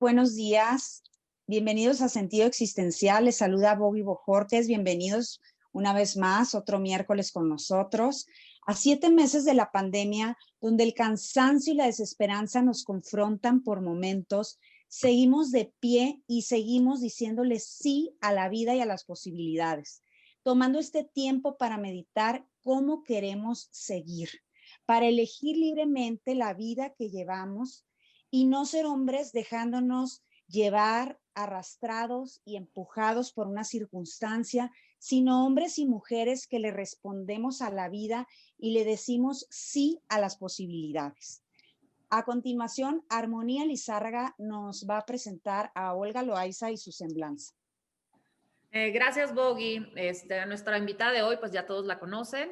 buenos días. Bienvenidos a Sentido Existencial. Les saluda Bobby Bojorquez. Bienvenidos una vez más, otro miércoles con nosotros. A 7 meses de la pandemia, donde el cansancio y la desesperanza nos confrontan por momentos, seguimos de pie y seguimos diciéndole sí a la vida y a las posibilidades, tomando este tiempo para meditar cómo queremos seguir, para elegir libremente la vida que llevamos y no ser hombres dejándonos llevar, arrastrados y empujados por una circunstancia, sino hombres y mujeres que le respondemos a la vida y le decimos sí a las posibilidades. A continuación, Armonía Lizárraga nos va a presentar a Olga Loaiza y su semblanza. Gracias, Boggy. Nuestra invitada de hoy, pues ya todos la conocen.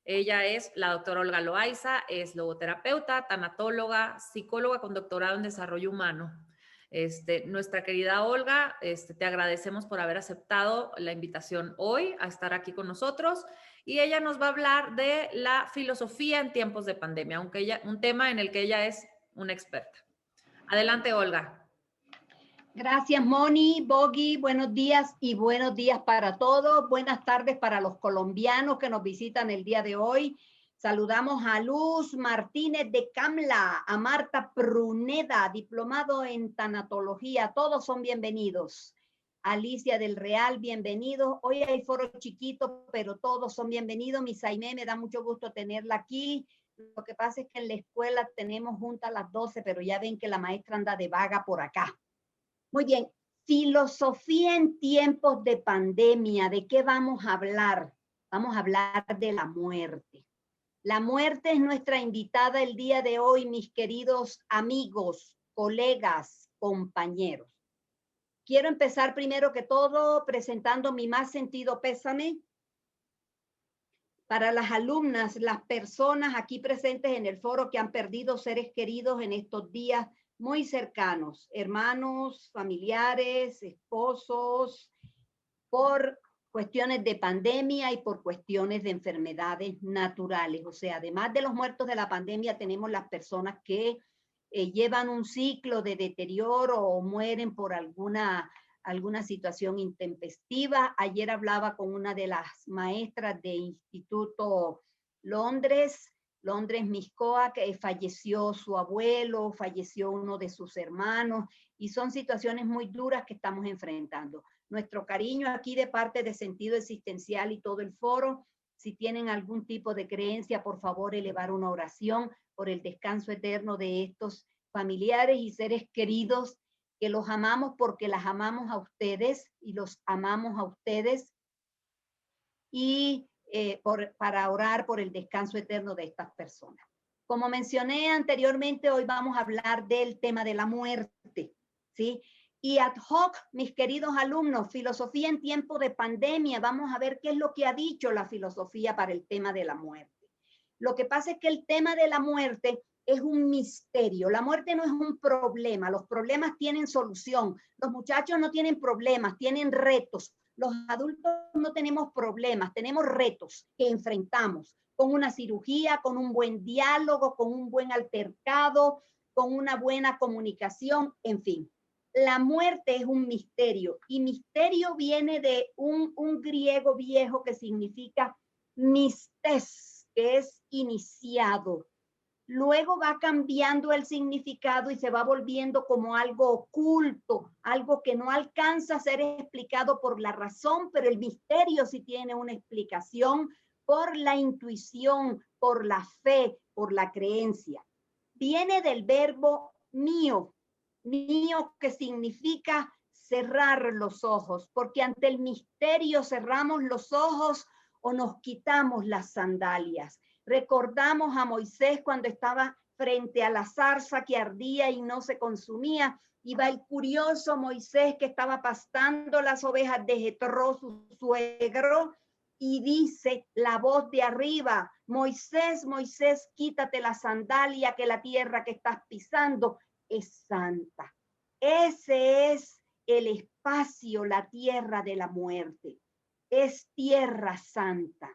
Ella es la doctora Olga Loaiza, es logoterapeuta, tanatóloga, psicóloga con doctorado en desarrollo humano. Nuestra querida Olga, te agradecemos por haber aceptado la invitación hoy a estar aquí con nosotros, y ella nos va a hablar de la filosofía en tiempos de pandemia, un tema en el que ella es una experta. Adelante, Olga. Gracias, Moni, Boggy, buenos días y buenos días para todos. Buenas tardes para los colombianos que nos visitan el día de hoy. Saludamos a Luz Martínez de Camla, a Marta Pruneda, diplomado en tanatología. Todos son bienvenidos. Alicia del Real, bienvenidos. Hoy hay foro chiquito, pero todos son bienvenidos. Misaime, me da mucho gusto tenerla aquí. Lo que pasa es que en la escuela tenemos juntas las 12, pero ya ven que la maestra anda de vaga por acá. Muy bien, filosofía en tiempos de pandemia. ¿De qué vamos a hablar? Vamos a hablar de la muerte. La muerte es nuestra invitada el día de hoy, mis queridos amigos, colegas, compañeros. Quiero empezar primero que todo presentando mi más sentido pésame para las alumnas, las personas aquí presentes en el foro que han perdido seres queridos en estos días muy cercanos, hermanos, familiares, esposos, por cuestiones de pandemia y por cuestiones de enfermedades naturales. O sea, además de los muertos de la pandemia, tenemos las personas que llevan un ciclo de deterioro o mueren por alguna situación intempestiva. Ayer hablaba con una de las maestras de Instituto Londres Miscoa, que falleció su abuelo, falleció uno de sus hermanos, y son situaciones muy duras que estamos enfrentando. Nuestro cariño aquí de parte de Sentido Existencial y todo el foro. Si tienen algún tipo de creencia, por favor, elevar una oración por el descanso eterno de estos familiares y seres queridos, que los amamos porque las amamos a ustedes y los amamos a ustedes, y para orar por el descanso eterno de estas personas. Como mencioné anteriormente, hoy vamos a hablar del tema de la muerte, ¿sí? Y ad hoc, mis queridos alumnos, filosofía en tiempo de pandemia, vamos a ver qué es lo que ha dicho la filosofía para el tema de la muerte. Lo que pasa es que el tema de la muerte es un misterio. La muerte no es un problema, los problemas tienen solución. Los muchachos no tienen problemas, tienen retos. Los adultos no tenemos problemas, tenemos retos que enfrentamos con una cirugía, con un buen diálogo, con un buen altercado, con una buena comunicación, en fin. La muerte es un misterio, y misterio viene de un griego viejo que significa mistes, que es iniciado. Luego va cambiando el significado y se va volviendo como algo oculto, algo que no alcanza a ser explicado por la razón, pero el misterio sí tiene una explicación por la intuición, por la fe, por la creencia. Viene del verbo mío que significa cerrar los ojos, porque ante el misterio cerramos los ojos o nos quitamos las sandalias. Recordamos a Moisés cuando estaba frente a la zarza que ardía y no se consumía. Iba el curioso Moisés que estaba pastando las ovejas de Jetro, su suegro, y dice la voz de arriba: Moisés, Moisés, quítate la sandalia, que la tierra que estás pisando es santa. Ese es el espacio, la tierra de la muerte. Es tierra santa.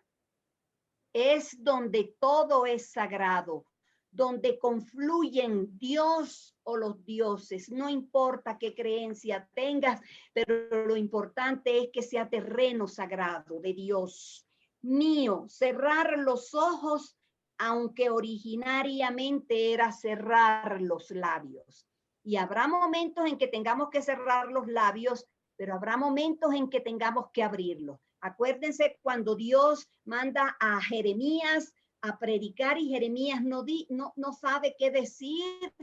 Es donde todo es sagrado, donde confluyen Dios o los dioses. No importa qué creencia tengas, pero lo importante es que sea terreno sagrado de Dios. Mío, cerrar los ojos, aunque originariamente era cerrar los labios. Y habrá momentos en que tengamos que cerrar los labios, pero habrá momentos en que tengamos que abrirlos. Acuérdense cuando Dios manda a Jeremías a predicar y Jeremías no sabe qué decir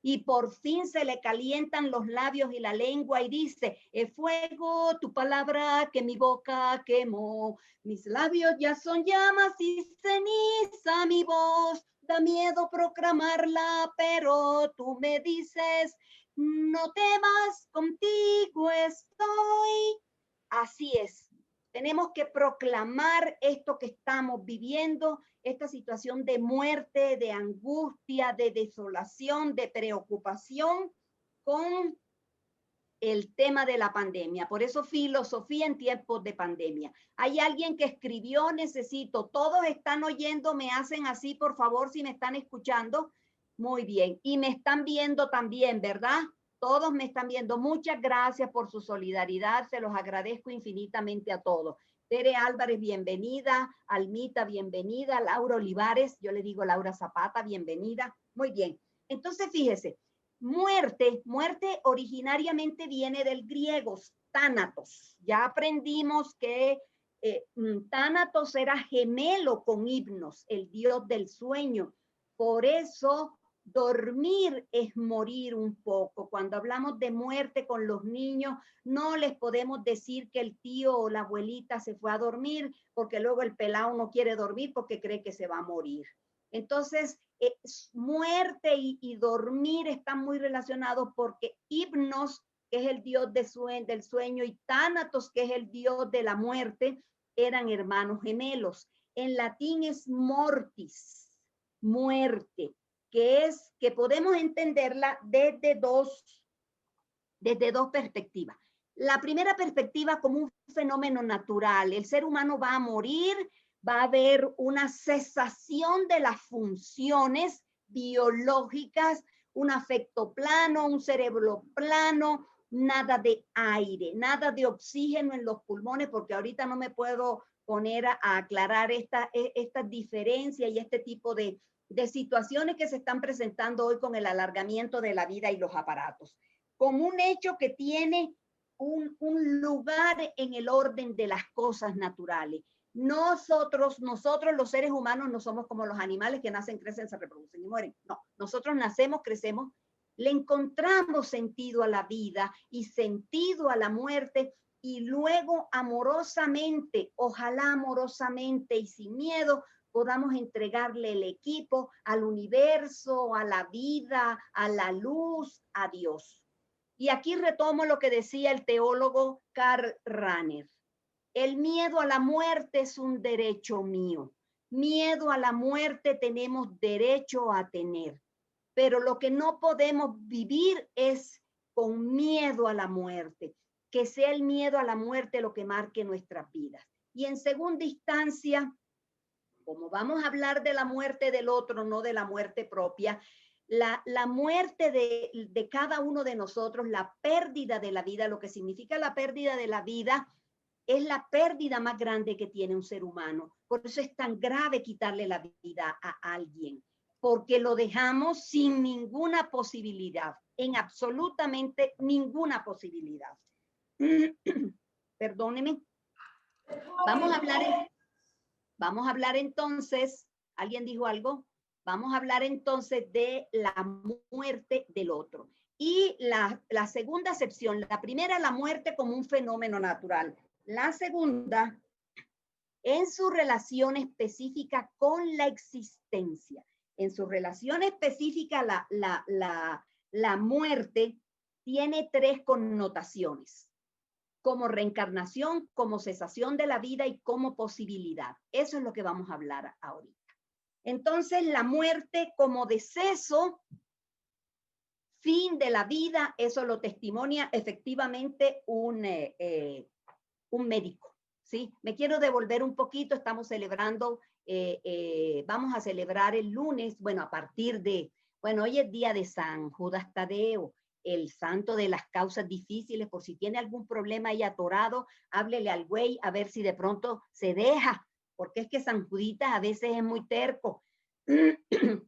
y por fin se le calientan los labios y la lengua y dice, es fuego tu palabra que mi boca quemó, mis labios ya son llamas y ceniza mi voz, da miedo proclamarla, pero tú me dices, no temas, contigo estoy. Así es. Tenemos que proclamar esto que estamos viviendo, esta situación de muerte, de angustia, de desolación, de preocupación con el tema de la pandemia. Por eso filosofía en tiempos de pandemia. Hay alguien que escribió, necesito, todos están oyendo, me hacen así, por favor, si me están escuchando. Muy bien. Y me están viendo también, ¿verdad? Todos me están viendo. Muchas gracias por su solidaridad. Se los agradezco infinitamente a todos. Tere Álvarez, bienvenida. Almita, bienvenida. Laura Olivares, yo le digo Laura Zapata, bienvenida. Muy bien. Entonces, fíjese, muerte originariamente viene del griego, tánatos. Ya aprendimos que Tánatos era gemelo con Hipnos, el dios del sueño. Por eso dormir es morir un poco. Cuando hablamos de muerte con los niños, no les podemos decir que el tío o la abuelita se fue a dormir, porque luego el pelado no quiere dormir porque cree que se va a morir. Entonces, muerte y dormir están muy relacionados porque Hipnos, que es el dios del sueño, y Tánatos, que es el dios de la muerte, eran hermanos gemelos. En latín es mortis, muerte, que podemos entenderla desde dos perspectivas. La primera perspectiva como un fenómeno natural. El ser humano va a morir, va a haber una cesación de las funciones biológicas, un afecto plano, un cerebro plano, nada de aire, nada de oxígeno en los pulmones, porque ahorita no me puedo poner a aclarar esta diferencia y este tipo de situaciones que se están presentando hoy con el alargamiento de la vida y los aparatos, como un hecho que tiene un lugar en el orden de las cosas naturales. Nosotros los seres humanos no somos como los animales que nacen, crecen, se reproducen y mueren. No, nosotros nacemos, crecemos, le encontramos sentido a la vida y sentido a la muerte y luego amorosamente, ojalá amorosamente y sin miedo, podamos entregarle el equipo al universo, a la vida, a la luz, a Dios. Y aquí retomo lo que decía el teólogo Karl Rahner. El miedo a la muerte es un derecho mío. Miedo a la muerte tenemos derecho a tener. Pero lo que no podemos vivir es con miedo a la muerte. Que sea el miedo a la muerte lo que marque nuestras vidas. Y en segunda instancia, como vamos a hablar de la muerte del otro, no de la muerte propia, la muerte de cada uno de nosotros, la pérdida de la vida, lo que significa la pérdida de la vida, es la pérdida más grande que tiene un ser humano. Por eso es tan grave quitarle la vida a alguien, porque lo dejamos sin ninguna posibilidad, en absolutamente ninguna posibilidad. Perdóneme. Vamos a hablar entonces, ¿alguien dijo algo? Vamos a hablar entonces de la muerte del otro. Y la segunda acepción, la primera, la muerte como un fenómeno natural. La segunda, en su relación específica con la existencia. En su relación específica, la muerte tiene tres connotaciones: como reencarnación, como cesación de la vida y como posibilidad. Eso es lo que vamos a hablar ahorita. Entonces, la muerte como deceso, fin de la vida, eso lo testimonia efectivamente un médico, ¿sí? Me quiero devolver un poquito, estamos celebrando vamos a celebrar el lunes, bueno, a partir de, bueno, hoy es día de San Judas Tadeo, el santo de las causas difíciles. Por si tiene algún problema ahí atorado, háblele al güey a ver si de pronto se deja, porque es que San Juditas a veces es muy terco.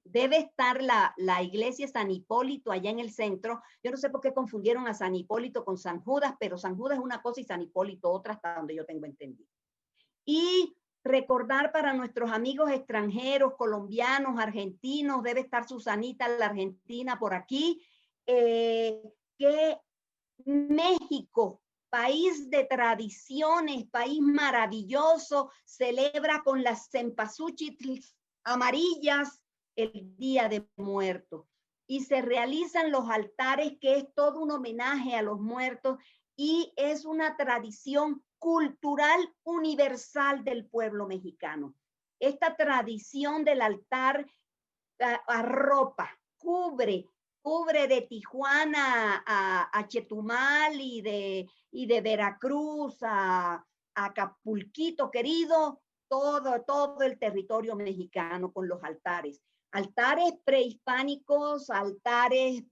Debe estar la iglesia San Hipólito allá en el centro. Yo no sé por qué confundieron a San Hipólito con San Judas, pero San Judas es una cosa y San Hipólito otra, hasta donde yo tengo entendido. Y recordar para nuestros amigos extranjeros, colombianos, argentinos, debe estar Susanita, la argentina, por aquí, que México, país de tradiciones, país maravilloso, celebra con las cempasúchitls amarillas el Día de Muertos. Y se realizan los altares, que es todo un homenaje a los muertos, y es una tradición cultural universal del pueblo mexicano. Esta tradición del altar arropa, cubre de Tijuana a Chetumal y de Veracruz a Acapulquito, querido, todo el territorio mexicano con los altares. Altares prehispánicos, altares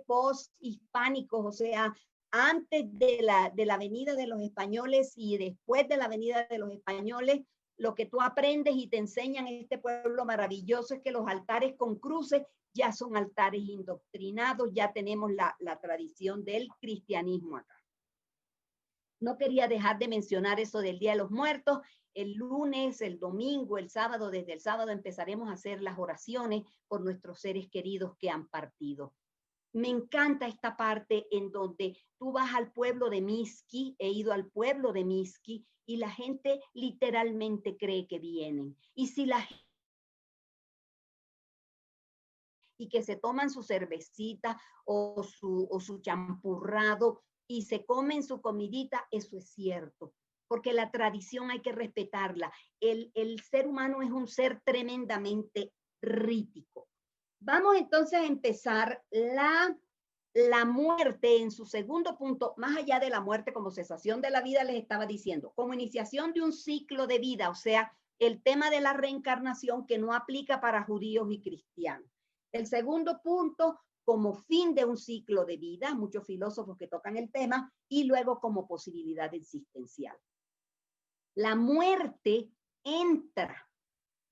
post-hispánicos, o sea, antes de la venida de los españoles y después de la venida de los españoles. Lo que tú aprendes y te enseñan en este pueblo maravilloso es que los altares con cruces ya son altares indoctrinados, ya tenemos la tradición del cristianismo acá. No quería dejar de mencionar eso del Día de los Muertos. El lunes, el domingo, el sábado, desde el sábado empezaremos a hacer las oraciones por nuestros seres queridos que han partido. Me encanta esta parte en donde tú vas al pueblo de Mixqui, he ido al pueblo de Mixqui, y la gente literalmente cree que vienen. Y que se toman su cervecita o su champurrado y se comen su comidita, eso es cierto, porque la tradición hay que respetarla. El ser humano es un ser tremendamente rítico. Vamos entonces a empezar la muerte en su segundo punto, más allá de la muerte como cesación de la vida, les estaba diciendo, como iniciación de un ciclo de vida, o sea, el tema de la reencarnación que no aplica para judíos y cristianos. El segundo punto, como fin de un ciclo de vida, muchos filósofos que tocan el tema, y luego como posibilidad existencial. La muerte entra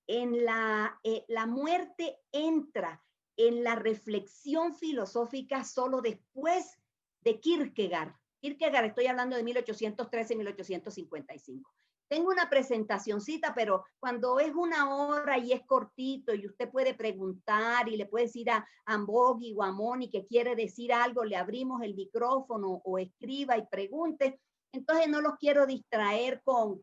la muerte entra en la reflexión filosófica solo después de Kierkegaard. Kierkegaard, estoy hablando de 1813-1855. Tengo una presentacioncita, pero cuando es una hora y es cortito y usted puede preguntar y le puede decir a Ambogi o a Moni que quiere decir algo, le abrimos el micrófono o escriba y pregunte. Entonces no los quiero distraer con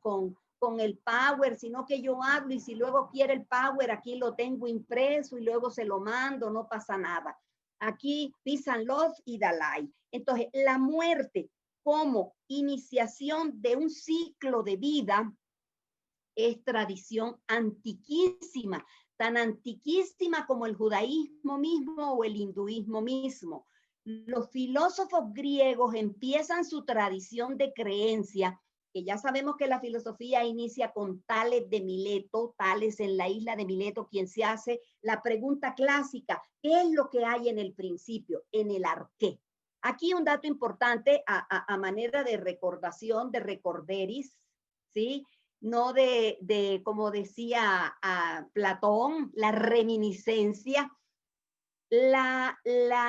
el power, sino que yo hablo y si luego quiere el power, aquí lo tengo impreso y luego se lo mando, no pasa nada. Aquí peace and love y Dalai. Entonces, la muerte como iniciación de un ciclo de vida es tradición antiquísima, tan antiquísima como el judaísmo mismo o el hinduismo mismo. Los filósofos griegos empiezan su tradición de creencia, que ya sabemos que la filosofía inicia con Tales de Mileto, Tales en la isla de Mileto, quien se hace la pregunta clásica, ¿qué es lo que hay en el principio? En el arqué. Aquí un dato importante a manera de recordación, de recorderis, ¿sí? No de como decía Platón, la reminiscencia, la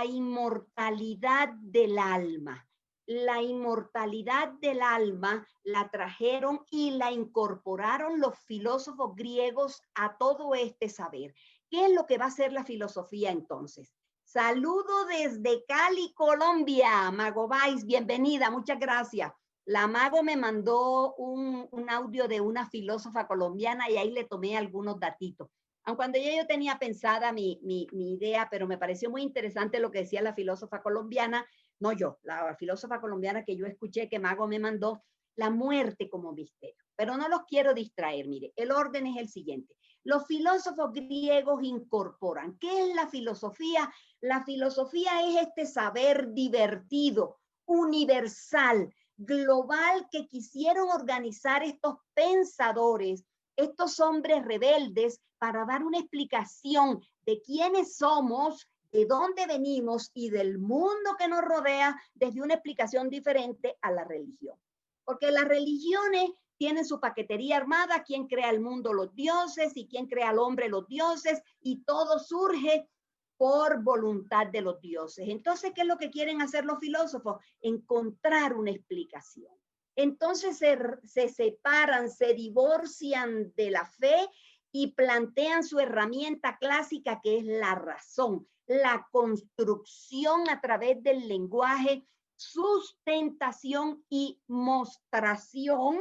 inmortalidad del alma. La inmortalidad del alma la trajeron y la incorporaron los filósofos griegos a todo este saber. ¿Qué es lo que va a hacer la filosofía entonces? Saludo desde Cali, Colombia. Mago Vais, bienvenida, muchas gracias. La Mago me mandó un audio de una filósofa colombiana y ahí le tomé algunos datitos. Aun cuando yo tenía pensada mi idea, pero me pareció muy interesante lo que decía la filósofa colombiana, no yo, la filósofa colombiana que yo escuché que Mago me mandó, la muerte como misterio. Pero no los quiero distraer, mire, el orden es el siguiente. Los filósofos griegos incorporan. ¿Qué es la filosofía? La filosofía es este saber divertido, universal, global, que quisieron organizar estos pensadores estos hombres rebeldes para dar una explicación de quiénes somos, de dónde venimos y del mundo que nos rodea desde una explicación diferente a la religión. Porque las religiones tienen su paquetería armada, quién crea el mundo, los dioses, y quién crea al hombre, los dioses, y todo surge por voluntad de los dioses. Entonces, ¿qué es lo que quieren hacer los filósofos? Encontrar una explicación. Entonces se separan, se divorcian de la fe y plantean su herramienta clásica, que es la razón, la construcción a través del lenguaje, sustentación y mostración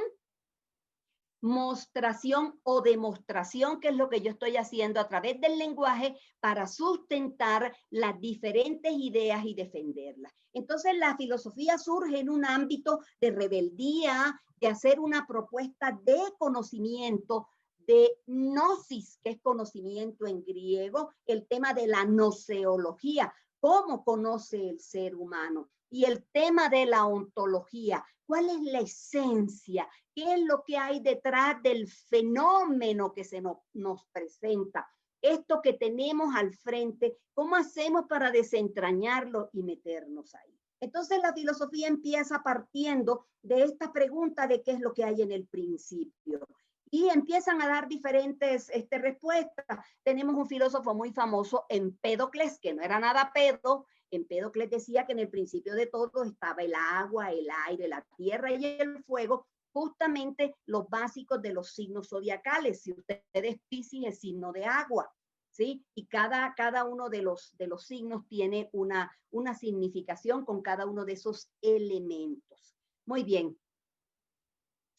o demostración, que es lo que yo estoy haciendo a través del lenguaje para sustentar las diferentes ideas y defenderlas. Entonces la filosofía surge en un ámbito de rebeldía, de hacer una propuesta de conocimiento, de gnosis, que es conocimiento en griego, el tema de la gnoseología, cómo conoce el ser humano, y el tema de la ontología, cuál es la esencia, qué es lo que hay detrás del fenómeno que se nos presenta, esto que tenemos al frente, cómo hacemos para desentrañarlo y meternos ahí. Entonces la filosofía empieza partiendo de esta pregunta de qué es lo que hay en el principio. Y empiezan a dar diferentes respuestas. Tenemos un filósofo muy famoso, Empédocles, que no era nada pedo. Empédocles decía que en el principio de todo estaba el agua, el aire, la tierra y el fuego, justamente los básicos de los signos zodiacales. Si usted es Piscis, es signo de agua, ¿sí? Y cada uno de los signos tiene una significación con cada uno de esos elementos. Muy bien.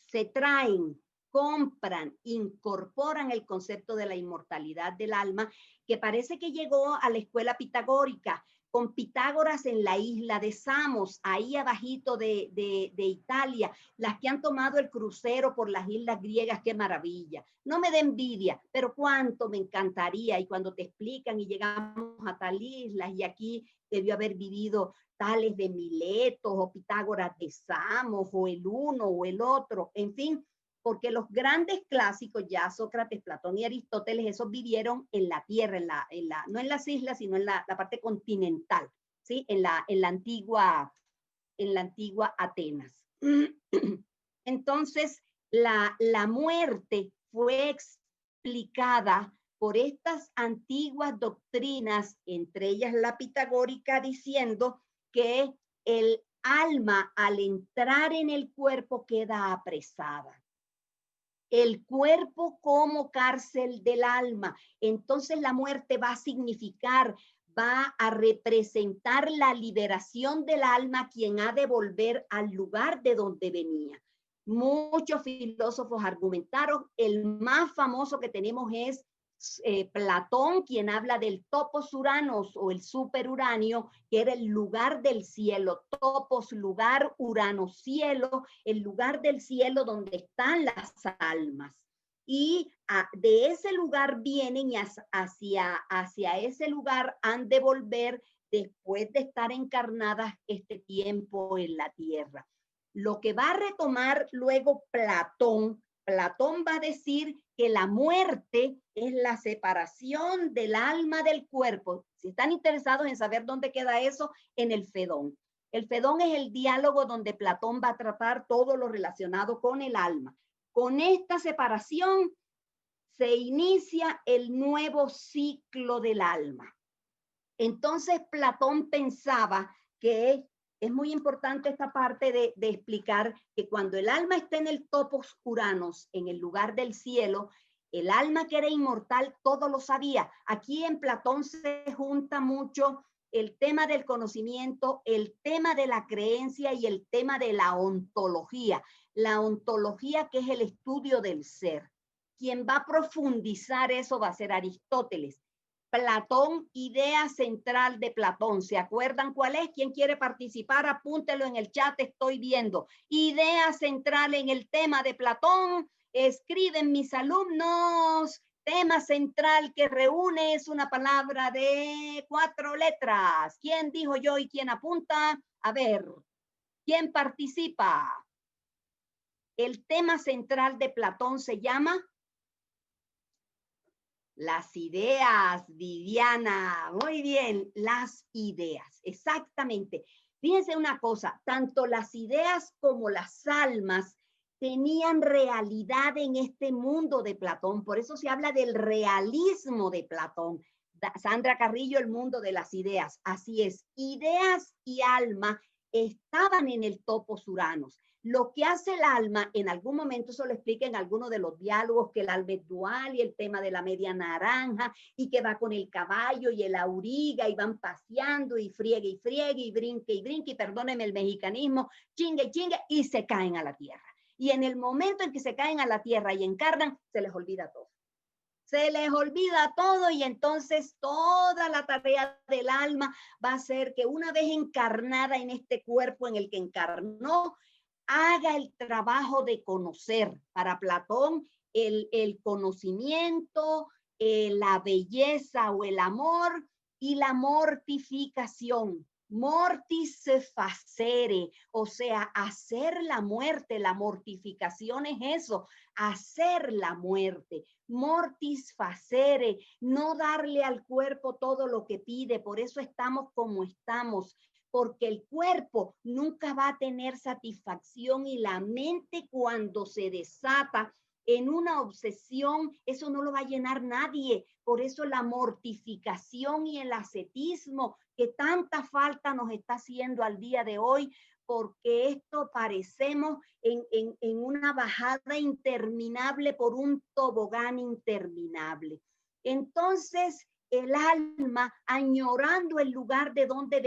Se traen, compran, incorporan el concepto de la inmortalidad del alma, que parece que llegó a la escuela pitagórica, con Pitágoras en la isla de Samos, ahí abajito de Italia, las que han tomado el crucero por las islas griegas, qué maravilla. No me da envidia, pero cuánto me encantaría, y cuando te explican y llegamos a tal isla, y aquí debió haber vivido Tales de Miletos, o Pitágoras de Samos, o el uno o el otro, en fin, porque los grandes clásicos, ya Sócrates, Platón y Aristóteles, esos vivieron en la tierra, no en las islas, sino en la parte continental, ¿sí? en la antigua Atenas. Entonces, la muerte fue explicada por estas antiguas doctrinas, entre ellas la pitagórica, diciendo que el alma al entrar en el cuerpo queda apresada. El cuerpo como cárcel del alma. Entonces la muerte va a significar, va a representar la liberación del alma, quien ha de volver al lugar de donde venía. Muchos filósofos argumentaron, el más famoso que tenemos es Platón, quien habla del topos uranos o el superuranio, que era el lugar del cielo. Topos, lugar, urano, cielo, el lugar del cielo donde están las almas. Y de ese lugar vienen y hacia ese lugar han de volver después de estar encarnadas este tiempo en la tierra. Lo que va a retomar luego Platón va a decir que la muerte es la separación del alma del cuerpo. Si están interesados en saber dónde queda eso, en el Fedón. El Fedón es el diálogo donde Platón va a tratar todo lo relacionado con el alma. Con esta separación se inicia el nuevo ciclo del alma. Entonces Platón pensaba que es muy importante esta parte de explicar que cuando el alma está en el topos uranos, en el lugar del cielo, el alma que era inmortal todo lo sabía. Aquí en Platón se junta mucho el tema del conocimiento, el tema de la creencia y el tema de la ontología. La ontología, que es el estudio del ser. Quien va a profundizar eso va a ser Aristóteles. Platón, idea central de Platón. ¿Se acuerdan cuál es? ¿Quién quiere participar? Apúntelo en el chat, estoy viendo. Idea central en el tema de Platón. Escriben mis alumnos. Tema central que reúne es una palabra de 4 letras. ¿Quién dijo yo y quién apunta? A ver, ¿quién participa? El tema central de Platón se llama Las ideas, Viviana, muy bien, las ideas, exactamente. Fíjense una cosa, tanto las ideas como las almas tenían realidad en este mundo de Platón, por eso se habla del realismo de Platón. Sandra Carrillo, el mundo de las ideas, así es, ideas y alma estaban en el topos Uranos. Lo que hace el alma, en algún momento eso lo explica en alguno de los diálogos, que el alma es dual y el tema de la media naranja y que va con el caballo y el auriga y van paseando y friegue y brinque y perdónenme el mexicanismo, chingue y se caen a la tierra. Y en el momento en que se caen a la tierra y encarnan, se les olvida todo. Se les olvida todo y entonces toda la tarea del alma va a ser que una vez encarnada en este cuerpo en el que encarnó, haga el trabajo de conocer. Para Platón, el conocimiento, la belleza o el amor y la mortificación. Mortis facere, o sea, hacer la muerte. La mortificación es eso, hacer la muerte. Mortis facere, no darle al cuerpo todo lo que pide, por eso estamos como estamos, porque el cuerpo nunca va a tener satisfacción y la mente cuando se desata en una obsesión, eso no lo va a llenar nadie. Por eso la mortificación y el ascetismo que tanta falta nos está haciendo al día de hoy, porque esto parecemos en una bajada interminable por un tobogán interminable. Entonces, el alma, añorando el lugar de donde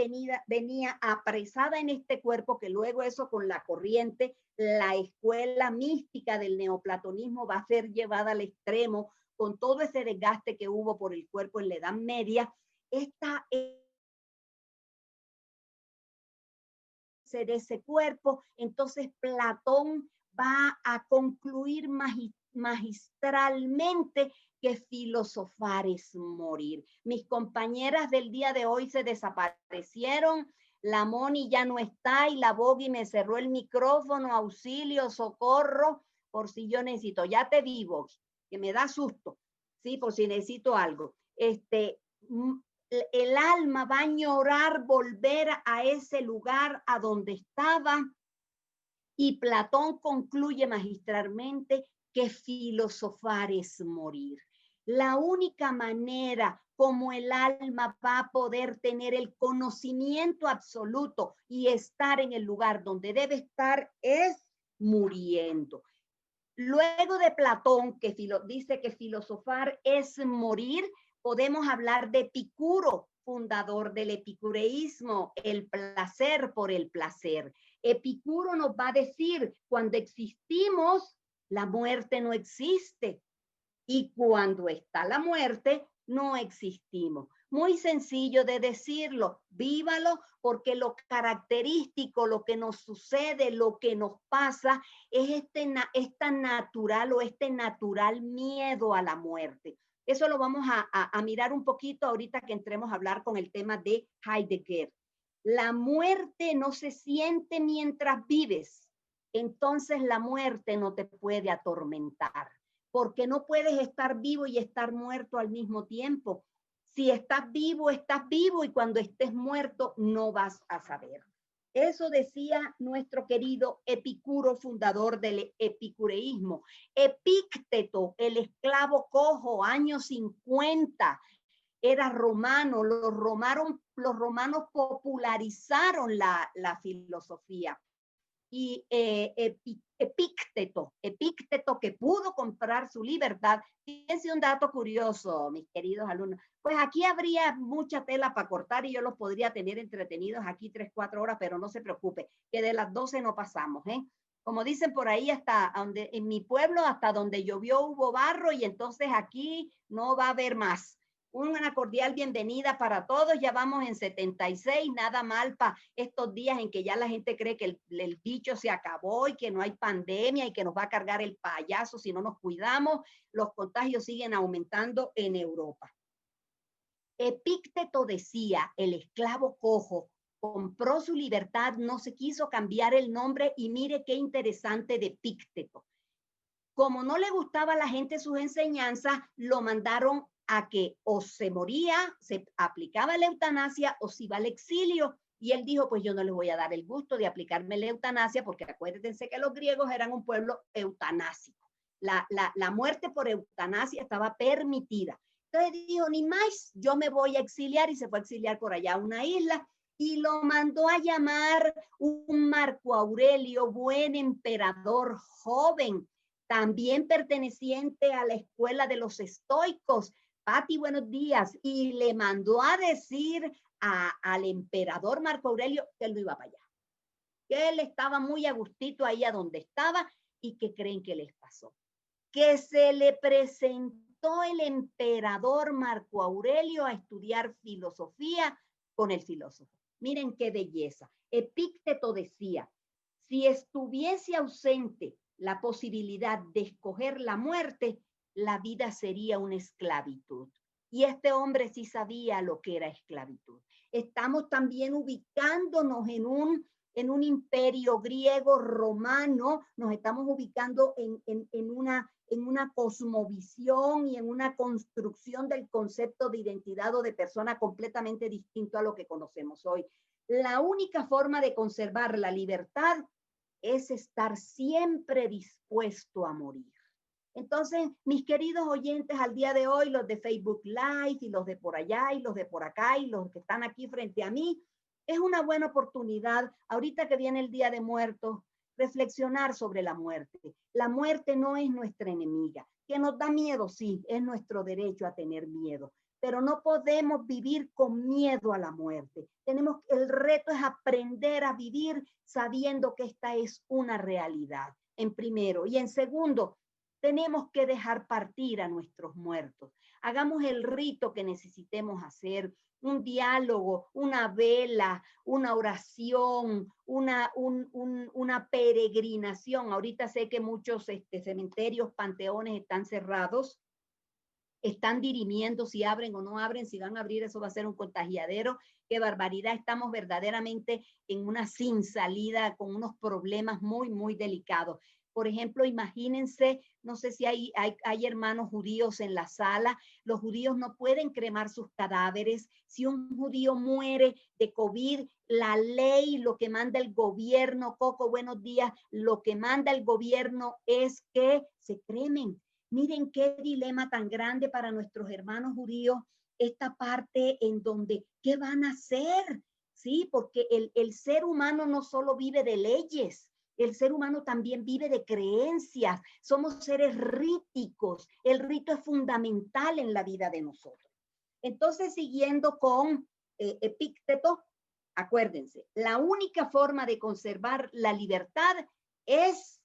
venía apresada en este cuerpo, que luego eso con la corriente, la escuela mística del neoplatonismo va a ser llevada al extremo, con todo ese desgaste que hubo por el cuerpo en la Edad Media, de ese cuerpo, entonces Platón va a concluir magistralmente que filosofar es morir. Mis compañeras del día de hoy se desaparecieron, la Moni ya no está y la Bogi me cerró el micrófono, auxilio, socorro, por si yo necesito, ya te vi, Bogi, que me da susto, sí, por si necesito algo. El alma va a añorar volver a ese lugar a donde estaba y Platón concluye magistralmente que filosofar es morir. La única manera como el alma va a poder tener el conocimiento absoluto y estar en el lugar donde debe estar es muriendo. Luego de Platón, que dice que filosofar es morir, podemos hablar de Epicuro, fundador del epicureísmo, el placer por el placer. Epicuro nos va a decir, cuando existimos, la muerte no existe. Y cuando está la muerte, no existimos. Muy sencillo de decirlo, vívalo, porque lo característico, lo que nos sucede, lo que nos pasa, es esta natural o este natural miedo a la muerte. Eso lo vamos a mirar un poquito ahorita que entremos a hablar con el tema de Heidegger. La muerte no se siente mientras vives, entonces la muerte no te puede atormentar, porque no puedes estar vivo y estar muerto al mismo tiempo. Si estás vivo y cuando estés muerto no vas a saber. Eso decía nuestro querido Epicuro, fundador del epicureísmo. Epícteto, el esclavo cojo, años 50, era romano. Los romanos popularizaron la filosofía. Y Epícteto que pudo comprar su libertad. Fíjense un dato curioso, mis queridos alumnos. Pues aquí habría mucha tela para cortar y yo los podría tener entretenidos aquí 3-4 horas, pero no se preocupe, que de las 12 no pasamos, ¿eh? Como dicen por ahí, hasta donde, en mi pueblo, hasta donde llovió hubo barro y entonces aquí no va a haber más. Una cordial bienvenida para todos. Ya vamos en 76, nada mal para estos días en que ya la gente cree que el bicho se acabó y que no hay pandemia y que nos va a cargar el payaso si no nos cuidamos. Los contagios siguen aumentando en Europa. Epícteto decía, el esclavo cojo compró su libertad, no se quiso cambiar el nombre y mire qué interesante de Epícteto. Como no le gustaba a la gente sus enseñanzas, lo mandaron a que o se moría, se aplicaba la eutanasia o se iba al exilio. Y él dijo, pues yo no les voy a dar el gusto de aplicarme la eutanasia, porque acuérdense que los griegos eran un pueblo eutanásico. La muerte por eutanasia estaba permitida. Entonces dijo, ni más, yo me voy a exiliar, y se fue a exiliar por allá a una isla, y lo mandó a llamar un Marco Aurelio, buen emperador, joven, también perteneciente a la escuela de los estoicos. Pati, buenos días. Y le mandó a decir al emperador Marco Aurelio que él no iba para allá, que él estaba muy a gustito ahí a donde estaba. ¿Y qué creen que les pasó? Que se le presentó el emperador Marco Aurelio a estudiar filosofía con el filósofo. Miren qué belleza. Epícteto decía, si estuviese ausente la posibilidad de escoger la muerte, la vida sería una esclavitud. Y este hombre sí sabía lo que era esclavitud. Estamos también ubicándonos en un imperio griego romano, nos estamos ubicando en una cosmovisión y en una construcción del concepto de identidad o de persona completamente distinto a lo que conocemos hoy. La única forma de conservar la libertad es estar siempre dispuesto a morir. Entonces, mis queridos oyentes, al día de hoy, los de Facebook Live y los de por allá y los de por acá y los que están aquí frente a mí, es una buena oportunidad, ahorita que viene el Día de Muertos, reflexionar sobre la muerte. La muerte no es nuestra enemiga. Que nos da miedo, sí, es nuestro derecho a tener miedo, pero no podemos vivir con miedo a la muerte. El reto es aprender a vivir sabiendo que esta es una realidad, en primero. Y en segundo, tenemos que dejar partir a nuestros muertos. Hagamos el rito que necesitemos hacer, un diálogo, una vela, una oración, una peregrinación. Ahorita sé que muchos cementerios, panteones están cerrados, están dirimiendo si abren o no abren, si van a abrir, eso va a ser un contagiadero. Qué barbaridad, estamos verdaderamente en una sin salida, con unos problemas muy, muy delicados. Por ejemplo, imagínense, no sé si hay hermanos judíos en la sala, los judíos no pueden cremar sus cadáveres. Si un judío muere de COVID, la ley, lo que manda el gobierno, Coco, buenos días, lo que manda el gobierno es que se cremen. Miren qué dilema tan grande para nuestros hermanos judíos, esta parte en donde, ¿qué van a hacer? Sí, porque el ser humano no solo vive de leyes, el ser humano también vive de creencias. Somos seres ríticos. El rito es fundamental en la vida de nosotros. Entonces, siguiendo con Epícteto, acuérdense, la única forma de conservar la libertad es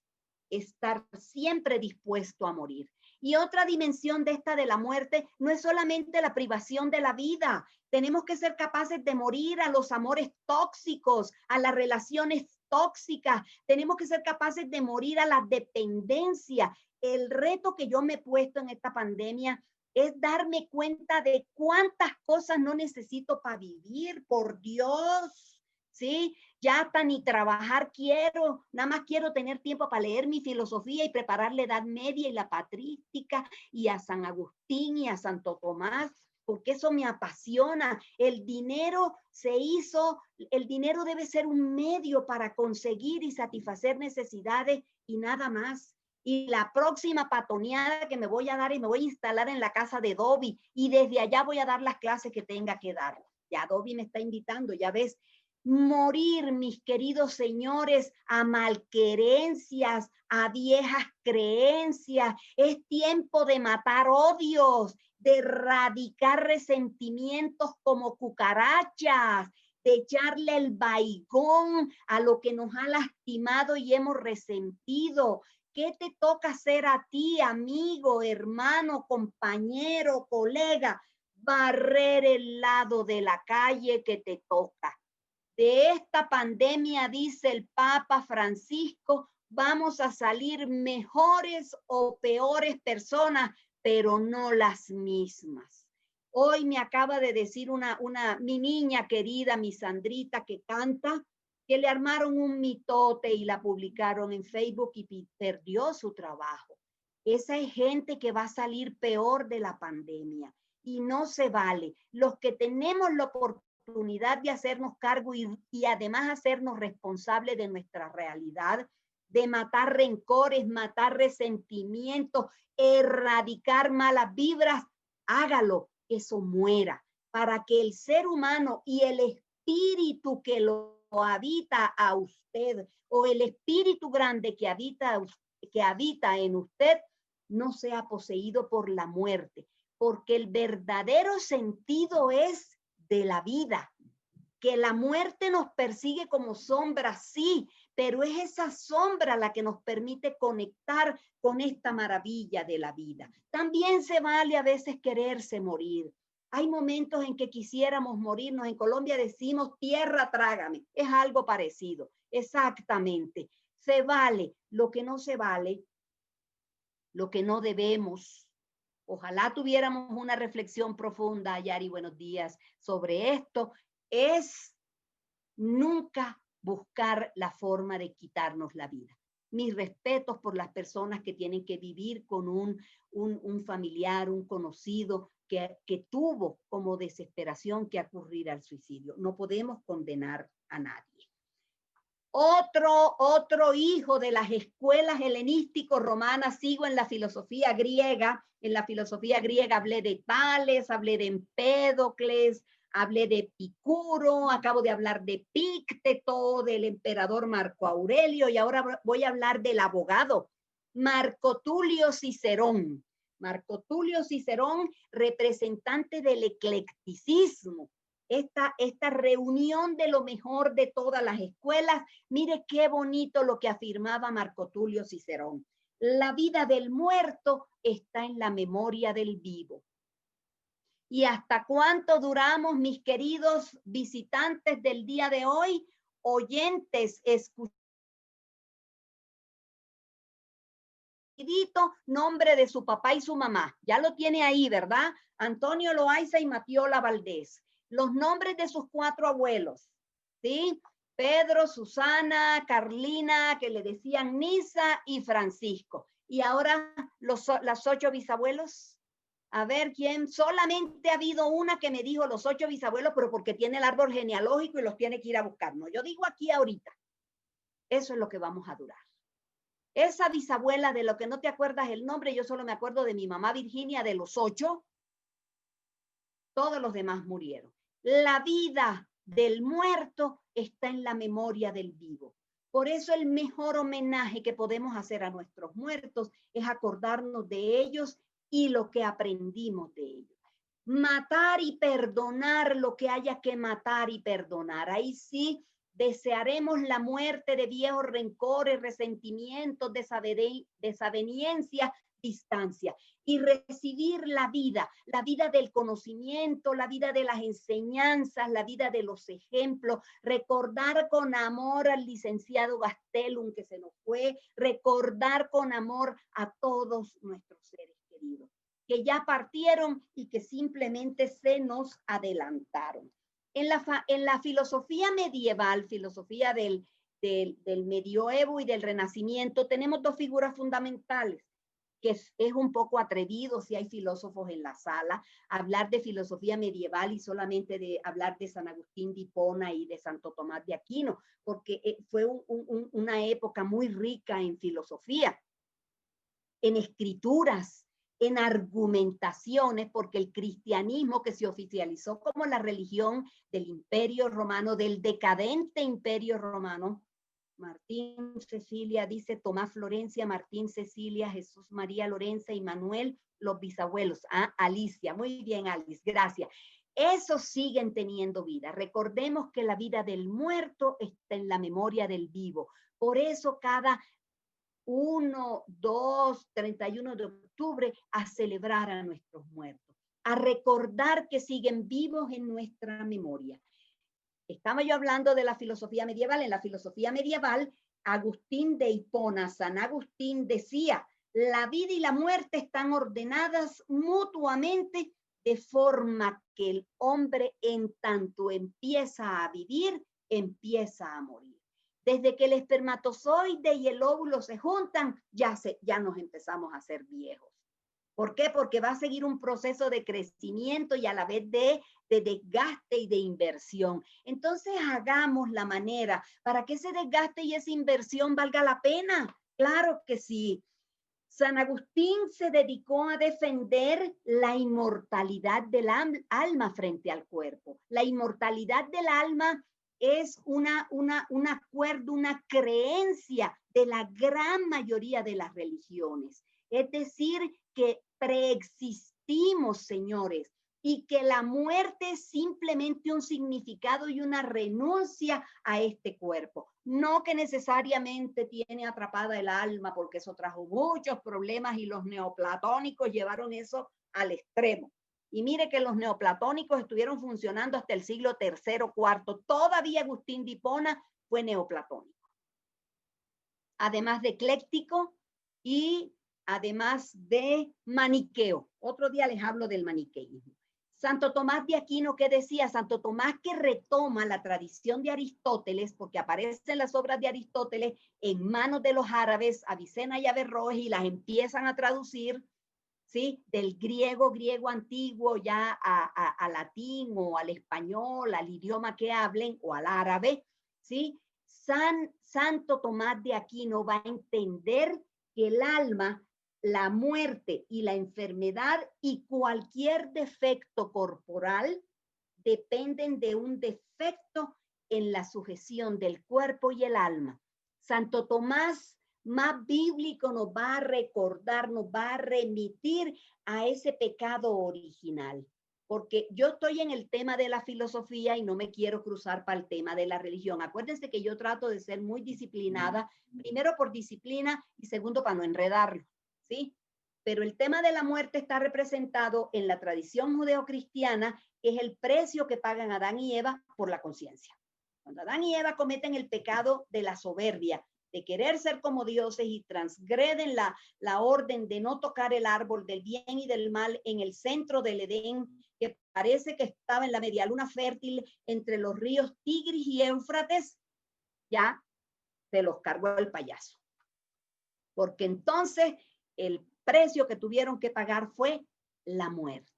estar siempre dispuesto a morir. Y otra dimensión de esta de la muerte no es solamente la privación de la vida. Tenemos que ser capaces de morir a los amores tóxicos, a las relaciones tóxicas. Tenemos que ser capaces de morir a la dependencia. El reto que yo me he puesto en esta pandemia es darme cuenta de cuántas cosas no necesito para vivir, por Dios. ¿Sí? Ya hasta ni trabajar quiero, nada más quiero tener tiempo para leer mi filosofía y preparar la Edad Media y la patrística y a San Agustín y a Santo Tomás, porque eso me apasiona. El dinero debe ser un medio para conseguir y satisfacer necesidades y nada más. Y la próxima patoneada que me voy a dar y me voy a instalar en la casa de Dobby y desde allá voy a dar las clases que tenga que dar. Ya Dobby me está invitando, ya ves. Morir, mis queridos señores, a malquerencias, a viejas creencias. Es tiempo de matar odios, de erradicar resentimientos como cucarachas, de echarle el baigón a lo que nos ha lastimado y hemos resentido. ¿Qué te toca hacer a ti, amigo, hermano, compañero, colega? Barrer el lado de la calle que te toca. De esta pandemia, dice el Papa Francisco, vamos a salir mejores o peores personas, pero no las mismas. Hoy me acaba de decir mi niña querida, mi Sandrita, que canta, que le armaron un mitote y la publicaron en Facebook y perdió su trabajo. Esa es gente que va a salir peor de la pandemia. y no se vale. Los que tenemos la oportunidad de hacernos cargo y además hacernos responsables de nuestra realidad, de matar rencores, matar resentimientos, erradicar malas vibras, hágalo, que eso muera, para que el ser humano y el espíritu que lo habita a usted, o el espíritu grande que habita en usted, no sea poseído por la muerte, porque el verdadero sentido es de la vida. Que la muerte nos persigue como sombra, sí, pero es esa sombra la que nos permite conectar con esta maravilla de la vida. También se vale a veces quererse morir. Hay momentos en que quisiéramos morirnos. En Colombia decimos tierra trágame. Es algo parecido. Exactamente. Se vale. Lo que no se vale, lo que no debemos. Ojalá tuviéramos una reflexión profunda, Yari, buenos días, sobre esto. Es nunca buscar la forma de quitarnos la vida. Mis respetos por las personas que tienen que vivir con un familiar, un conocido que tuvo como desesperación que ocurrir al suicidio. No podemos condenar a nadie. Otro hijo de las escuelas helenístico-romanas, sigo en la filosofía griega. En la filosofía griega hablé de Tales, hablé de Empédocles, hablé de Epicuro, acabo de hablar de Pícteto, del emperador Marco Aurelio, y ahora voy a hablar del abogado Marco Tulio Cicerón. Marco Tulio Cicerón, representante del eclecticismo, esta reunión de lo mejor de todas las escuelas. Mire qué bonito lo que afirmaba Marco Tulio Cicerón. La vida del muerto está en la memoria del vivo. ¿Y hasta cuánto duramos, mis queridos visitantes del día de hoy? Oyentes, nombre de su papá y su mamá. Ya lo tiene ahí, ¿verdad? Antonio Loaiza y Matiola Valdés. Los nombres de sus 4 abuelos, ¿sí? Pedro, Susana, Carlina, que le decían Nisa, y Francisco. Y ahora las 8 bisabuelos. A ver, ¿quién? Solamente ha habido una que me dijo los 8 bisabuelos, pero porque tiene el árbol genealógico y los tiene que ir a buscar. No, yo digo aquí ahorita. Eso es lo que vamos a durar. Esa bisabuela de lo que no te acuerdas el nombre, yo solo me acuerdo de mi mamá Virginia, de los 8. Todos los demás murieron. La vida del muerto está en la memoria del vivo. Por eso el mejor homenaje que podemos hacer a nuestros muertos es acordarnos de ellos y lo que aprendimos de ellos. Matar y perdonar lo que haya que matar y perdonar. Ahí sí desearemos la muerte de viejos rencores, resentimientos, desaveniencias, distancia, y recibir la vida del conocimiento, la vida de las enseñanzas, la vida de los ejemplos, recordar con amor al licenciado Gastelum que se nos fue, recordar con amor a todos nuestros seres queridos, que ya partieron y que simplemente se nos adelantaron. En la filosofía medieval, filosofía del medioevo y del renacimiento, tenemos 2 figuras fundamentales, que es un poco atrevido, si hay filósofos en la sala, hablar de filosofía medieval y solamente de hablar de San Agustín de Hipona y de Santo Tomás de Aquino, porque fue una época muy rica en filosofía, en escrituras, en argumentaciones, porque el cristianismo, que se oficializó como la religión del Imperio Romano, del decadente Imperio Romano, Martín, Cecilia, dice Tomás Florencia, Martín, Cecilia, Jesús, María, Lorenza y Manuel, los bisabuelos. Alicia, muy bien, Alice, gracias. Esos siguen teniendo vida. Recordemos que la vida del muerto está en la memoria del vivo. Por eso cada 1, 2, 31 de octubre a celebrar a nuestros muertos, a recordar que siguen vivos en nuestra memoria. Estaba yo hablando de la filosofía medieval. En la filosofía medieval, Agustín de Hipona, San Agustín decía, la vida y la muerte están ordenadas mutuamente de forma que el hombre en tanto empieza a vivir, empieza a morir. Desde que el espermatozoide y el óvulo se juntan, ya nos empezamos a hacer viejos. ¿Por qué? Porque va a seguir un proceso de crecimiento y a la vez de desgaste y de inversión. Entonces hagamos la manera para que ese desgaste y esa inversión valga la pena. Claro que sí. San Agustín se dedicó a defender la inmortalidad del alma frente al cuerpo. La inmortalidad del alma es un acuerdo, una creencia de la gran mayoría de las religiones. Es decir, que preexistimos, señores, y que la muerte es simplemente un significado y una renuncia a este cuerpo. No que necesariamente tiene atrapada el alma, porque eso trajo muchos problemas y los neoplatónicos llevaron eso al extremo. Y mire que los neoplatónicos estuvieron funcionando hasta el siglo III, IV. Todavía Agustín de Hipona fue neoplatónico. Además de ecléctico y además de maniqueo. Otro día les hablo del maniqueísmo. Santo Tomás de Aquino, ¿qué decía? Santo Tomás, que retoma la tradición de Aristóteles, porque aparecen las obras de Aristóteles en manos de los árabes, Avicena y Averroes, y las empiezan a traducir, ¿sí? Del griego antiguo ya a latín o al español, al idioma que hablen, o al árabe, ¿sí? Santo Tomás de Aquino va a entender que el alma, la muerte y la enfermedad y cualquier defecto corporal dependen de un defecto en la sujeción del cuerpo y el alma. Santo Tomás, más bíblico, nos va a recordar, nos va a remitir a ese pecado original. Porque yo estoy en el tema de la filosofía y no me quiero cruzar para el tema de la religión. Acuérdense que yo trato de ser muy disciplinada, primero por disciplina y segundo para no enredarlo, ¿sí? Pero el tema de la muerte está representado en la tradición judeocristiana, que es el precio que pagan Adán y Eva por la conciencia. Cuando Adán y Eva cometen el pecado de la soberbia, de querer ser como dioses y transgreden la orden de no tocar el árbol del bien y del mal en el centro del Edén, que parece que estaba en la medialuna fértil entre los ríos Tigris y Éufrates, ya se los cargó el payaso. Porque entonces el precio que tuvieron que pagar fue la muerte.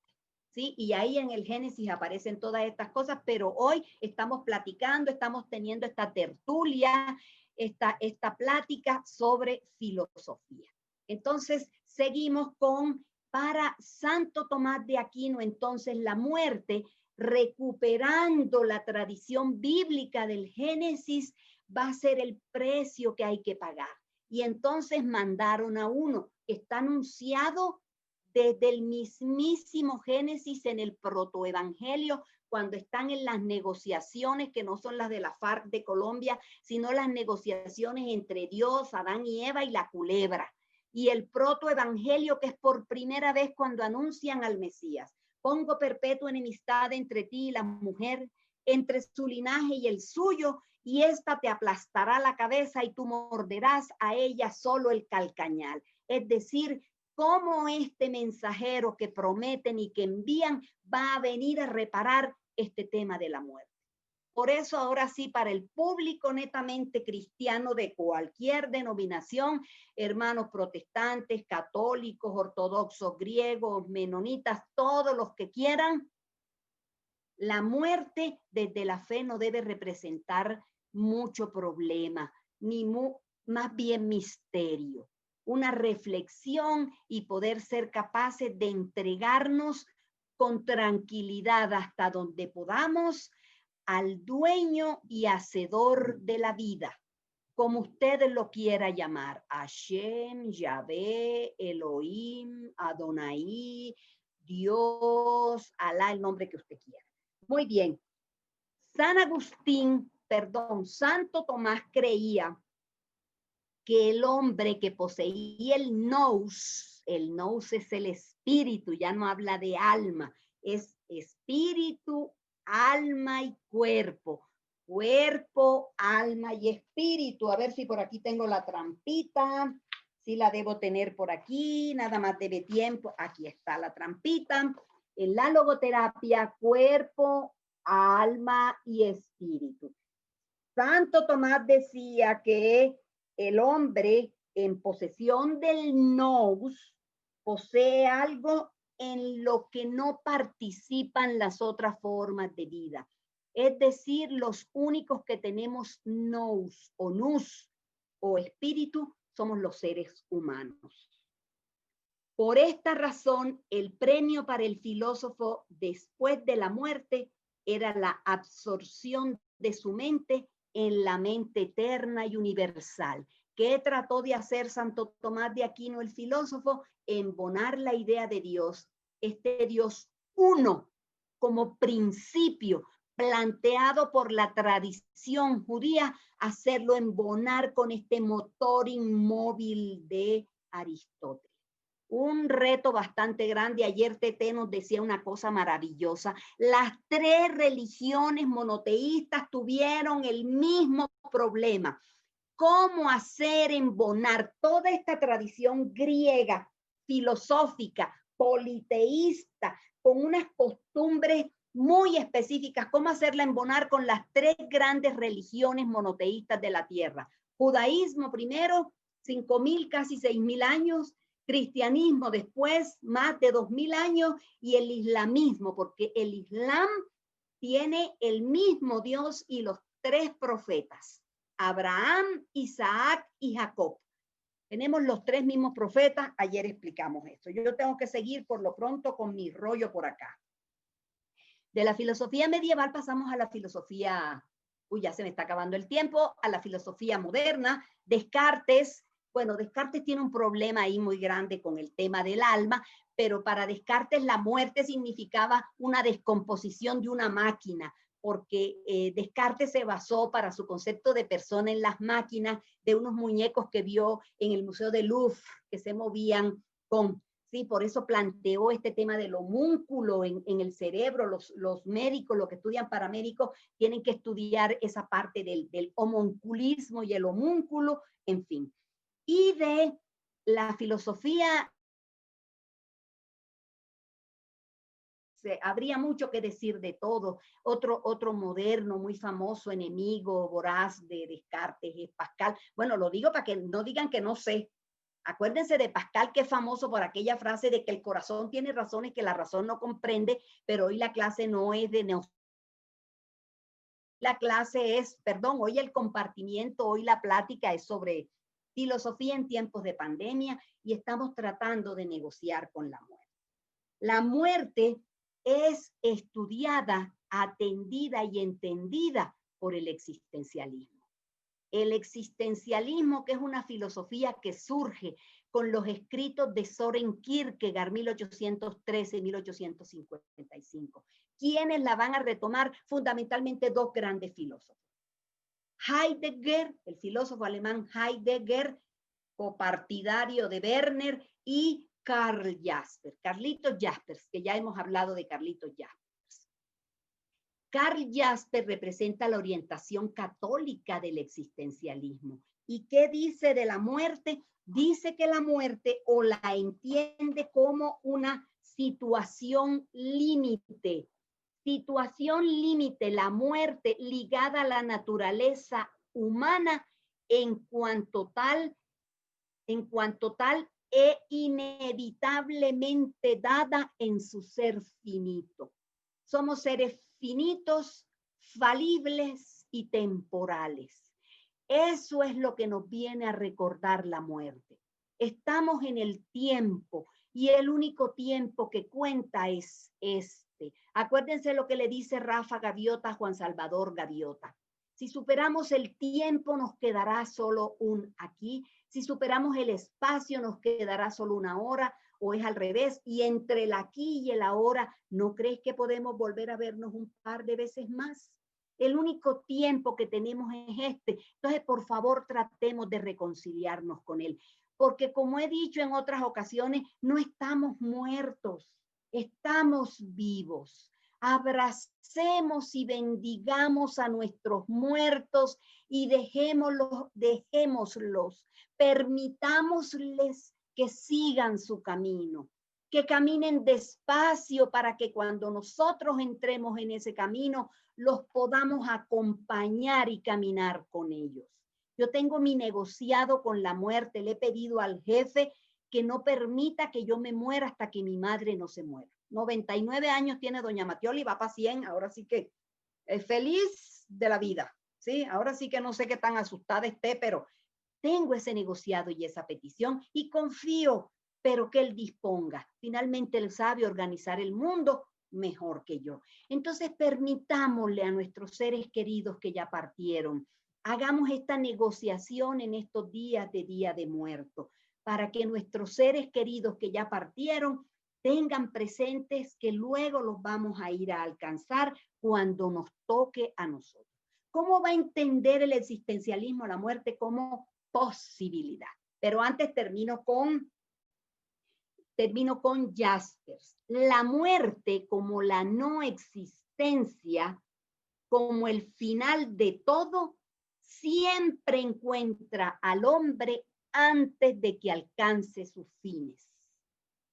¿Sí? Y ahí en el Génesis aparecen todas estas cosas, pero hoy estamos platicando, estamos teniendo esta tertulia, esta plática sobre filosofía. Entonces, seguimos con, para Santo Tomás de Aquino, entonces la muerte, recuperando la tradición bíblica del Génesis, va a ser el precio que hay que pagar. Y entonces mandaron a uno que está anunciado desde el mismísimo Génesis en el protoevangelio, cuando están en las negociaciones, que no son las de la FARC de Colombia, sino las negociaciones entre Dios, Adán y Eva y la culebra. Y el protoevangelio, que es por primera vez cuando anuncian al Mesías. Pongo perpetua enemistad entre ti y la mujer, entre su linaje y el suyo, y ésta te aplastará la cabeza y tú morderás a ella solo el calcañal. Es decir, cómo este mensajero que prometen y que envían va a venir a reparar este tema de la muerte. Por eso ahora sí, para el público netamente cristiano de cualquier denominación, hermanos protestantes, católicos, ortodoxos, griegos, menonitas, todos los que quieran, la muerte desde la fe no debe representar mucho problema, ni más bien misterio. Una reflexión y poder ser capaces de entregarnos con tranquilidad hasta donde podamos al dueño y hacedor de la vida, como ustedes lo quieran llamar, Hashem, Yahvé, Elohim, Adonai, Dios, Alá, el nombre que usted quiera. Muy bien. Santo Tomás creía que el hombre que poseía el nous es el espíritu, ya no habla de alma, es espíritu, alma y cuerpo. Cuerpo, alma y espíritu. A ver si por aquí tengo la trampita, si la debo tener por aquí, nada más debe tiempo. Aquí está la trampita. En la logoterapia, cuerpo, alma y espíritu. Santo Tomás decía que el hombre en posesión del nous posee algo en lo que no participan las otras formas de vida. Es decir, los únicos que tenemos nous o nus o espíritu somos los seres humanos. Por esta razón, el premio para el filósofo después de la muerte era la absorción de su mente en la mente eterna y universal. ¿Qué trató de hacer Santo Tomás de Aquino, el filósofo? Embonar la idea de Dios, este Dios uno, como principio planteado por la tradición judía, hacerlo embonar con este motor inmóvil de Aristóteles. Un reto bastante grande. Ayer Tete nos decía una cosa maravillosa. Las tres religiones monoteístas tuvieron el mismo problema. ¿Cómo hacer embonar toda esta tradición griega, filosófica, politeísta, con unas costumbres muy específicas? ¿Cómo hacerla embonar con las tres grandes religiones monoteístas de la tierra? Judaísmo primero, 5.000, casi 6.000 años. Cristianismo después, más de 2.000 años, y el islamismo, porque el islam tiene el mismo Dios y los tres profetas, Abraham, Isaac y Jacob. Tenemos los tres mismos profetas. Ayer explicamos esto. Yo tengo que seguir por lo pronto con mi rollo por acá. De la filosofía medieval pasamos a la filosofía, ya se me está acabando el tiempo, a la filosofía moderna. Descartes. Bueno, Descartes tiene un problema ahí muy grande con el tema del alma, pero para Descartes la muerte significaba una descomposición de una máquina, porque Descartes se basó para su concepto de persona en las máquinas de unos muñecos que vio en el Museo del Louvre, que se movían con, sí, por eso planteó este tema del homúnculo en el cerebro. Los médicos, los que estudian paramédicos, tienen que estudiar esa parte del homunculismo y el homúnculo, en fin. Y de la filosofía, habría mucho que decir de todo. Otro moderno, muy famoso, enemigo voraz de Descartes es Pascal. Bueno, lo digo para que no digan que no sé. Acuérdense de Pascal, que es famoso por aquella frase de que el corazón tiene razones que la razón no comprende, pero hoy la clase no es de la clase es, perdón, hoy el compartimiento, hoy la plática es sobre filosofía en tiempos de pandemia y estamos tratando de negociar con la muerte. La muerte es estudiada, atendida y entendida por el existencialismo. El existencialismo, que es una filosofía que surge con los escritos de Søren Kierkegaard, 1813-1855. ¿Quiénes la van a retomar? Fundamentalmente dos grandes filósofos. Heidegger, el filósofo alemán Heidegger, copartidario de Werner, y Karl Jaspers, Carlitos Jaspers, que ya hemos hablado de Carlitos Jaspers. Karl Jaspers representa la orientación católica del existencialismo. ¿Y qué dice de la muerte? Dice que la muerte o la entiende como una situación límite. Situación límite, la muerte ligada a la naturaleza humana en cuanto tal e inevitablemente dada en su ser finito. Somos seres finitos, falibles y temporales. Eso es lo que nos viene a recordar la muerte. Estamos en el tiempo y el único tiempo que cuenta es este. Acuérdense lo que le dice Rafa Gaviota a Juan Salvador Gaviota. Si superamos el tiempo, nos quedará solo un aquí. Si superamos el espacio, nos quedará solo una hora, o es al revés. Y entre el aquí y el ahora, ¿no crees que podemos volver a vernos un par de veces más? El único tiempo que tenemos es este. Entonces, por favor, tratemos de reconciliarnos con él. Porque como he dicho en otras ocasiones, no estamos muertos, estamos vivos. Abracemos y bendigamos a nuestros muertos y dejémoslos, permitámosles que sigan su camino, que caminen despacio para que cuando nosotros entremos en ese camino, los podamos acompañar y caminar con ellos. Yo tengo mi negociado con la muerte, le he pedido al jefe que no permita que yo me muera hasta que mi madre no se muera. 99 años tiene doña Mattioli, va para 100, ahora sí que es feliz de la vida, ¿sí? Ahora sí que no sé qué tan asustada esté, pero tengo ese negociado y esa petición y confío, pero que él disponga. Finalmente él sabe organizar el mundo mejor que yo. Entonces permitámosle a nuestros seres queridos que ya partieron, hagamos esta negociación en estos días de Día de Muertos, para que nuestros seres queridos que ya partieron tengan presentes que luego los vamos a ir a alcanzar cuando nos toque a nosotros. ¿Cómo va a entender el existencialismo la muerte como posibilidad? Pero antes termino con Jaspers. La muerte como la no existencia, como el final de todo, siempre encuentra al hombre antes de que alcance sus fines.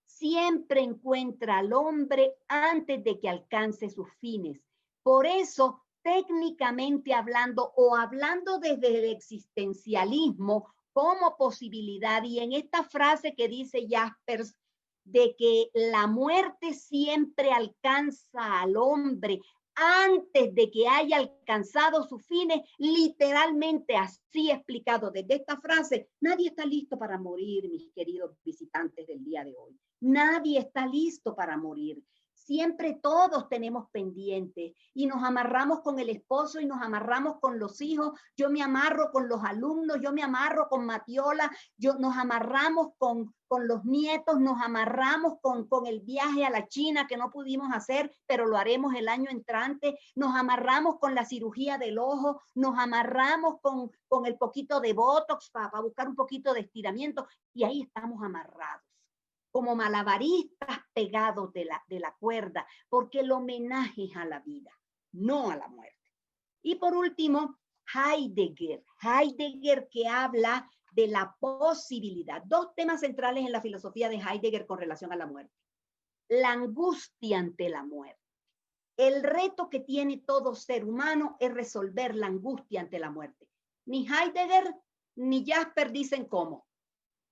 Siempre encuentra al hombre antes de que alcance sus fines. Por eso, técnicamente hablando o hablando desde el existencialismo como posibilidad, y en esta frase que dice Jaspers, de que la muerte siempre alcanza al hombre antes de que haya alcanzado sus fines, literalmente así explicado desde esta frase, nadie está listo para morir, mis queridos visitantes del día de hoy. Nadie está listo para morir. Siempre todos tenemos pendientes y nos amarramos con el esposo y nos amarramos con los hijos. Yo me amarro con los alumnos, yo me amarro con Matiola, nos amarramos con los nietos, nos amarramos con el viaje a la China que no pudimos hacer, pero lo haremos el año entrante. Nos amarramos con la cirugía del ojo, nos amarramos con el poquito de Botox para buscar un poquito de estiramiento y ahí estamos amarrados, como malabaristas pegados de la cuerda, porque el homenaje es a la vida, no a la muerte. Y por último, Heidegger que habla de la posibilidad. Dos temas centrales en la filosofía de Heidegger con relación a la muerte. La angustia ante la muerte. El reto que tiene todo ser humano es resolver la angustia ante la muerte. Ni Heidegger ni Jasper dicen cómo.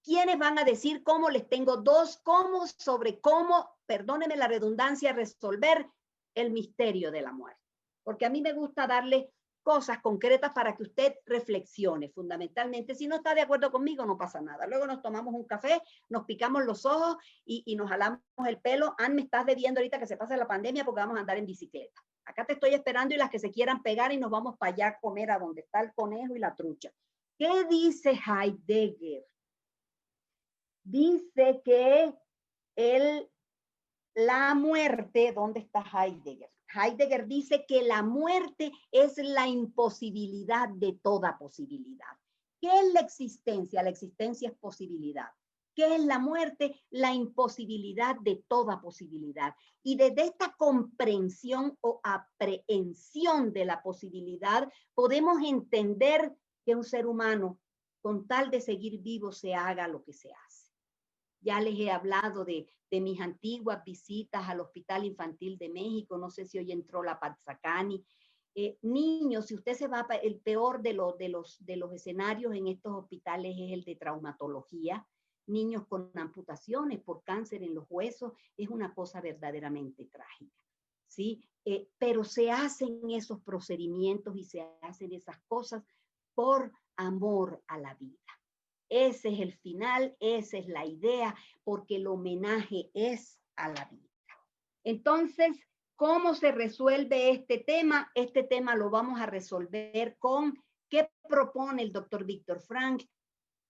¿Quiénes van a decir cómo? Les tengo dos cómo sobre cómo, perdónenme la redundancia, resolver el misterio de la muerte. Porque a mí me gusta darle cosas concretas para que usted reflexione fundamentalmente. Si no está de acuerdo conmigo, no pasa nada. Luego nos tomamos un café, nos picamos los ojos y nos jalamos el pelo. Me estás debiendo ahorita que se pase la pandemia porque vamos a andar en bicicleta. Acá te estoy esperando y las que se quieran pegar y nos vamos para allá a comer a donde está el conejo y la trucha. ¿Qué dice Heidegger? Dice que la muerte, ¿dónde está Heidegger? Heidegger dice que la muerte es la imposibilidad de toda posibilidad. ¿Qué es la existencia? La existencia es posibilidad. ¿Qué es la muerte? La imposibilidad de toda posibilidad. Y desde esta comprensión o aprehensión de la posibilidad, podemos entender que un ser humano, con tal de seguir vivo, se haga lo que se hace. Ya les he hablado de mis antiguas visitas al Hospital Infantil de México. No sé si hoy entró la Pazzacani. Niños, si usted se va, el peor de los escenarios en estos hospitales es el de traumatología. Niños con amputaciones por cáncer en los huesos, es una cosa verdaderamente trágica, ¿sí? Pero se hacen esos procedimientos y se hacen esas cosas por amor a la vida. Ese es el final, esa es la idea, porque el homenaje es a la vida. Entonces, ¿cómo se resuelve este tema? Este tema lo vamos a resolver con ¿qué propone el doctor Víctor Frank?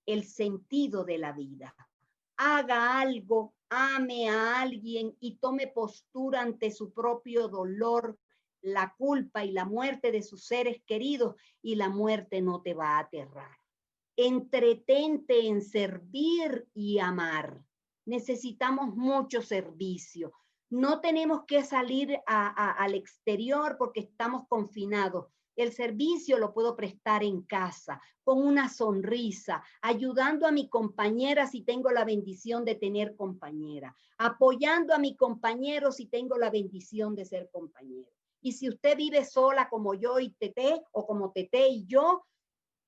El sentido de la vida. Haga algo, ame a alguien y tome postura ante su propio dolor, la culpa y la muerte de sus seres queridos, y la muerte no te va a aterrar. Entretente en servir y amar. Necesitamos mucho servicio. No tenemos que salir al exterior porque estamos confinados. El servicio lo puedo prestar en casa, con una sonrisa, ayudando a mi compañera si tengo la bendición de tener compañera, apoyando a mi compañero si tengo la bendición de ser compañero. Y si usted vive sola como yo y Tete, o como Tete y yo,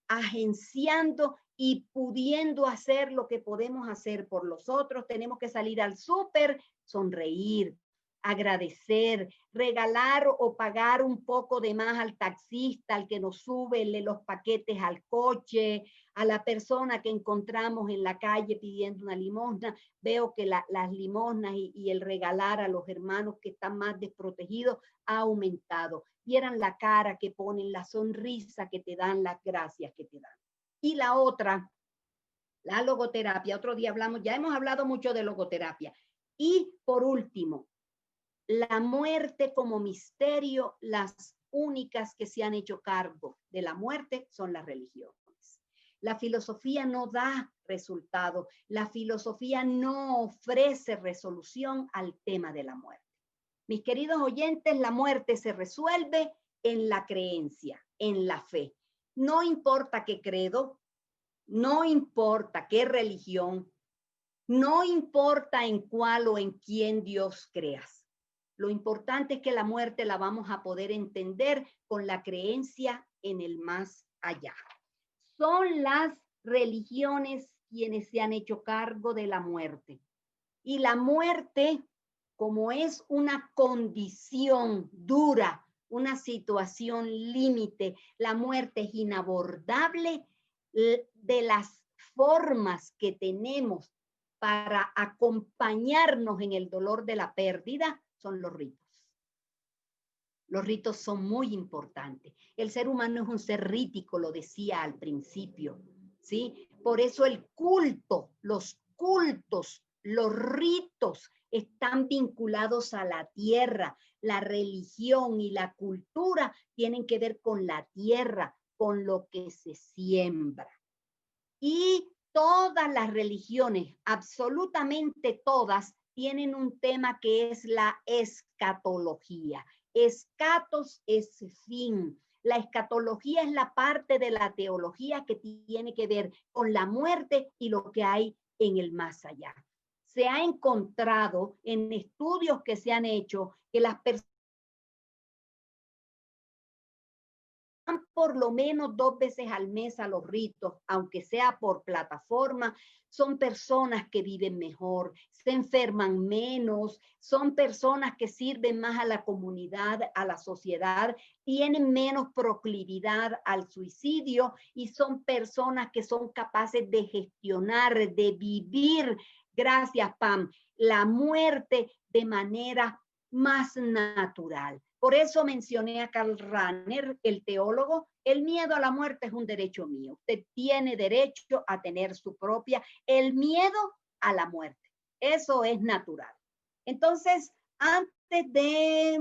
agenciando y pudiendo hacer lo que podemos hacer por los otros, tenemos que salir al súper, sonreír, agradecer, regalar o pagar un poco de más al taxista, al que nos sube los paquetes al coche, a la persona que encontramos en la calle pidiendo una limosna. Veo que las limosnas y el regalar a los hermanos que están más desprotegidos ha aumentado. Vieran la cara que ponen, la sonrisa que te dan, las gracias que te dan. Y la otra, la logoterapia. Otro día hablamos, ya hemos hablado mucho de logoterapia. Y por último, la muerte como misterio. Las únicas que se han hecho cargo de la muerte son las religiones. La filosofía no da resultado. La filosofía no ofrece resolución al tema de la muerte. Mis queridos oyentes, la muerte se resuelve en la creencia, en la fe. No importa qué credo, no importa qué religión, no importa en cuál o en quién Dios creas. Lo importante es que la muerte la vamos a poder entender con la creencia en el más allá. Son las religiones quienes se han hecho cargo de la muerte. Y la muerte, como es una condición dura, una situación límite, la muerte es inabordable. De las formas que tenemos para acompañarnos en el dolor de la pérdida son los ritos. Los ritos son muy importantes. El ser humano es un ser rítico, lo decía al principio, ¿sí? Por eso el culto, los cultos, los ritos están vinculados a la tierra. La religión y la cultura tienen que ver con la tierra, con lo que se siembra. Y todas las religiones, absolutamente todas, tienen un tema que es la escatología. Escatos es fin. La escatología es la parte de la teología que tiene que ver con la muerte y lo que hay en el más allá. Se ha encontrado en estudios que se han hecho que las personas por lo menos 2 veces al mes a los ritos, aunque sea por plataforma, son personas que viven mejor, se enferman menos, son personas que sirven más a la comunidad, a la sociedad, tienen menos proclividad al suicidio y son personas que son capaces de gestionar, de vivir, gracias Pam, la muerte de manera más natural. Por eso mencioné a Karl Rahner, el teólogo. El miedo a la muerte es un derecho mío. Usted tiene derecho a tener su propia, el miedo a la muerte. Eso es natural. Entonces, antes de